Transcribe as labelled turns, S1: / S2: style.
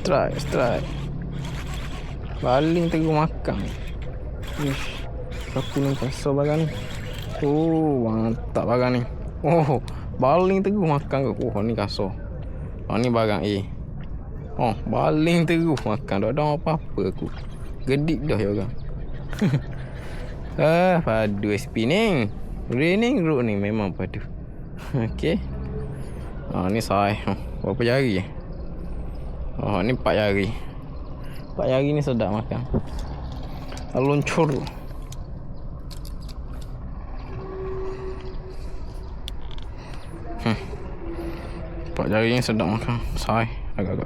S1: Strike. Baling terus makan. Ish. Aku ni kasar bagang ni. Oh, mantap bagang ni. Oh, baling terus makan ke. Oh, ni kasar. Ni bagang Oh, baling terus makan. Tak ada apa-apa aku. Gedik dah ya orang. Padu spinning. Raining road ni memang padu. Okey. Ni saya. Berapa jari? Ni 4 jari. 4 jari ni sedap makan. Luncur. 4 jari ni sedap makan. Saya agak-agak